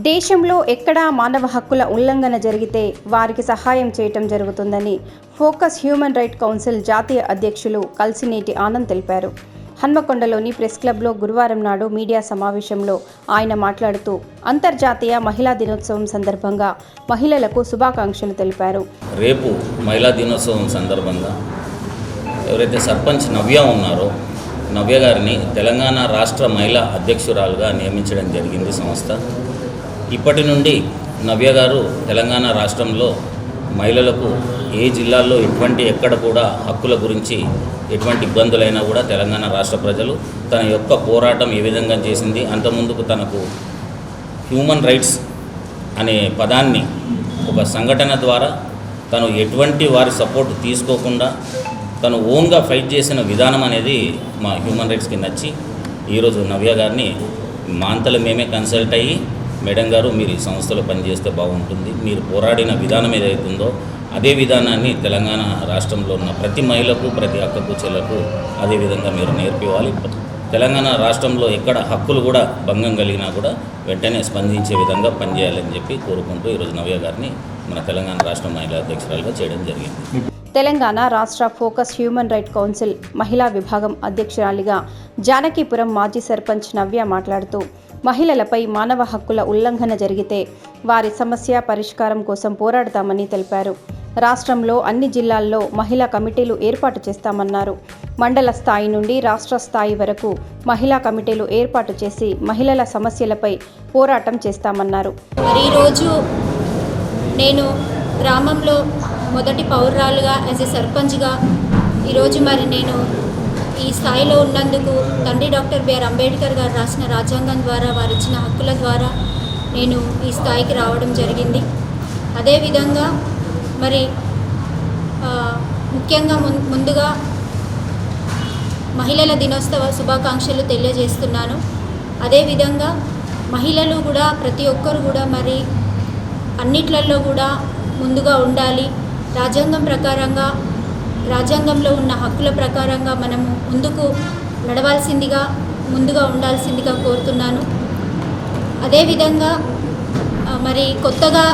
దేశంలో ఎక్కడా మానవ హక్కుల ఉల్లంఘన జరిగితే వారికి సహాయం చేయటం జరుగుతుందని ఫోకస్ హ్యూమన్ రైట్ కౌన్సిల్ జాతీయ అధ్యక్షులు కలిసినేటి ఆనంద్ తెలిపారు. హన్మకొండలోని ప్రెస్ క్లబ్లో గురువారం నాడు మీడియా సమావేశంలో ఆయన మాట్లాడుతూ అంతర్జాతీయ మహిళా దినోత్సవం సందర్భంగా మహిళలకు శుభాకాంక్షలు తెలిపారు. రేపు మహిళా దినోత్సవం సందర్భంగా ఎవరైతే సర్పంచ్ నవ్య ఉన్నారో నవ్య గారిని తెలంగాణ రాష్ట్ర మహిళా అధ్యక్షురాలుగా నియమించడం జరిగింది సంస్థ. ఇప్పటి నుండి నవ్య గారు తెలంగాణ రాష్ట్రంలో మహిళలకు ఏ జిల్లాల్లో ఎక్కడ కూడా హక్కుల గురించి ఎటువంటి ఇబ్బందులైనా కూడా తెలంగాణ రాష్ట్ర ప్రజలు తన యొక్క పోరాటం ఏ విధంగా చేసింది, అంతకుముందుకు తనకు హ్యూమన్ రైట్స్ అనే పదాన్ని ఒక సంఘటన ద్వారా తను ఎటువంటి వారి సపోర్ట్ తీసుకోకుండా తను ఓన్గా ఫైట్ చేసిన విధానం అనేది మా హ్యూమన్ రైట్స్కి నచ్చి ఈరోజు నవ్య గారిని మా అంతలో మేమే కన్సల్ట్ అయ్యి, మేడం గారు మీరు ఈ సంస్థలో పనిచేస్తే బాగుంటుంది, మీరు పోరాడిన విధానం ఏదైతుందో అదే విధానాన్ని తెలంగాణ రాష్ట్రంలో ఉన్న ప్రతి మహిళకు ప్రతి అక్కకు చెల్లకు అదే విధంగా మీరు నేర్పివ్వాలి. తెలంగాణ రాష్ట్రంలో ఎక్కడ హక్కులు కూడా భంగం కలిగినా కూడా వెంటనే స్పందించే విధంగా పనిచేయాలని చెప్పి కోరుకుంటూ ఈరోజు నవ్య గారిని మన తెలంగాణ రాష్ట్ర మహిళా అధ్యక్షురాలుగా చేయడం జరిగింది. తెలంగాణ రాష్ట్ర ఫోకస్ హ్యూమన్ రైట్ కౌన్సిల్ మహిళా విభాగం అధ్యక్షురాలిగా జానకీపురం మాజీ సర్పంచ్ నవ్య మాట్లాడుతూ మహిళలపై మానవ హక్కుల ఉల్లంఘన జరిగితే వారి సమస్య పరిష్కారం కోసం పోరాడతామని తెలిపారు. రాష్ట్రంలో అన్ని జిల్లాల్లో మహిళా కమిటీలు ఏర్పాటు చేస్తామన్నారు. మండల స్థాయి నుండి రాష్ట్ర స్థాయి వరకు మహిళా కమిటీలు ఏర్పాటు చేసి మహిళల సమస్యలపై పోరాటం చేస్తామన్నారు. ఈరోజు నేను గ్రామంలో మొదటి పౌరురాలుగా యాజ్ ఎ సర్పంచ్గా ఈరోజు నేను ఈ స్థాయిలో ఉన్నందుకు తండ్రి డాక్టర్ బిఆర్ అంబేద్కర్ గారు రాసిన రాజ్యాంగం ద్వారా వారు ఇచ్చిన హక్కుల ద్వారా నేను ఈ స్థాయికి రావడం జరిగింది. అదేవిధంగా ముఖ్యంగా ముందుగా మహిళల దినోత్సవ శుభాకాంక్షలు తెలియజేస్తున్నాను. అదేవిధంగా మహిళలు కూడా ప్రతి ఒక్కరు కూడా అన్నిట్లలో కూడా ముందుగా ఉండాలి. రాజ్యాంగం ప్రకారంగా రాజ్యాంగంలో ఉన్న హక్కుల ప్రకారంగా మనము ముందుకు నడవాల్సిందిగా ముందుగా ఉండాల్సిందిగా కోరుతున్నాను. అదేవిధంగా కొత్తగా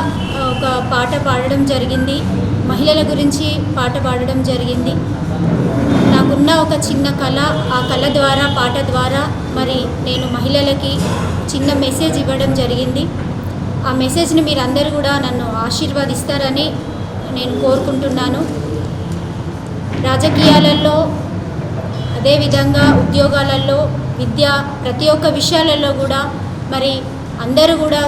ఒక పాట పాడడం జరిగింది, మహిళల గురించి పాట పాడడం జరిగింది. నాకున్న ఒక చిన్న కళ, ఆ కళ ద్వారా పాట ద్వారా నేను మహిళలకి చిన్న మెసేజ్ ఇవ్వడం జరిగింది. ఆ మెసేజ్ని మీరందరూ కూడా నన్ను ఆశీర్వదిస్తారని నేను కోరుకుంటున్నాను. రాజకీయాలలో అదేవిధంగా ఉద్యోగాలలో విద్య ప్రతి ఒక్క విషయాలలో కూడా అందరూ కూడా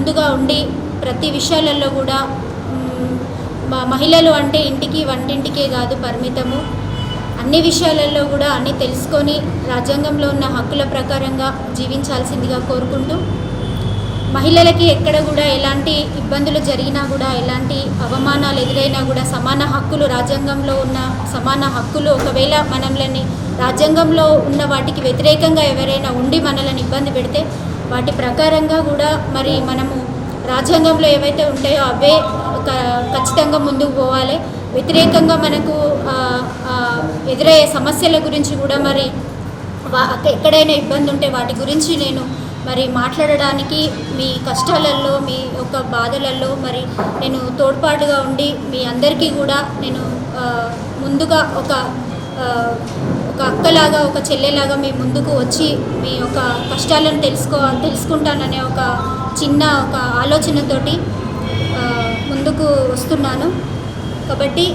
ముందుగా ఉండి ప్రతి విషయాలలో కూడా మహిళలు అంటే ఇంటికి వంటింటికే కాదు పరిమితము, అన్ని విషయాలలో కూడా అన్నీ తెలుసుకొని రాజ్యాంగంలో ఉన్న హక్కుల ప్రకారంగా జీవించాల్సిందిగా కోరుకుంటూ మహిళలకి ఎక్కడ కూడా ఎలాంటి ఇబ్బందులు జరిగినా కూడా ఎలాంటి అవమానాలు ఎదురైనా కూడా సమాన హక్కులు రాజ్యాంగంలో ఉన్న సమాన హక్కులు ఒకవేళ మనల్ని రాజ్యాంగంలో ఉన్న వాటికి వ్యతిరేకంగా ఎవరైనా ఉండి మనల్ని ఇబ్బంది పెడితే వాటి ప్రకారంగా కూడా మనము రాజ్యాంగంలో ఏవైతే ఉంటాయో అవే ఖచ్చితంగా ముందుకు పోవాలి. వ్యతిరేకంగా మనకు ఎదురయ్యే సమస్యల గురించి కూడా ఎక్కడైనా ఇబ్బంది ఉంటే వాటి గురించి నేను మాట్లాడడానికి మీ కష్టాలలో మీ యొక్క బాధలలో నేను తోడ్పాటుగా ఉండి మీ అందరికీ కూడా నేను ముందుగా ఒక అక్కలాగా ఒక చెల్లెలాగా మీ ముందుకు వచ్చి మీ యొక్క కష్టాలను తెలుసుకుంటాననే ఒక చిన్న ఆలోచనతోటి ముందుకు వస్తున్నాను. కాబట్టి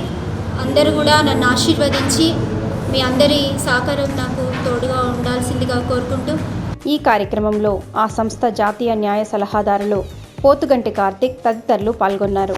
అందరూ కూడా నన్ను ఆశీర్వదించి మీ అందరి సహకారం నాకు తోడుగా ఉండాల్సిందిగా కోరుకుంటూ ఈ కార్యక్రమంలో ఆ సంస్థ జాతీయ న్యాయ సలహాదారులు పోతుగంటి కార్తిక్ తదితరులు పాల్గొన్నారు.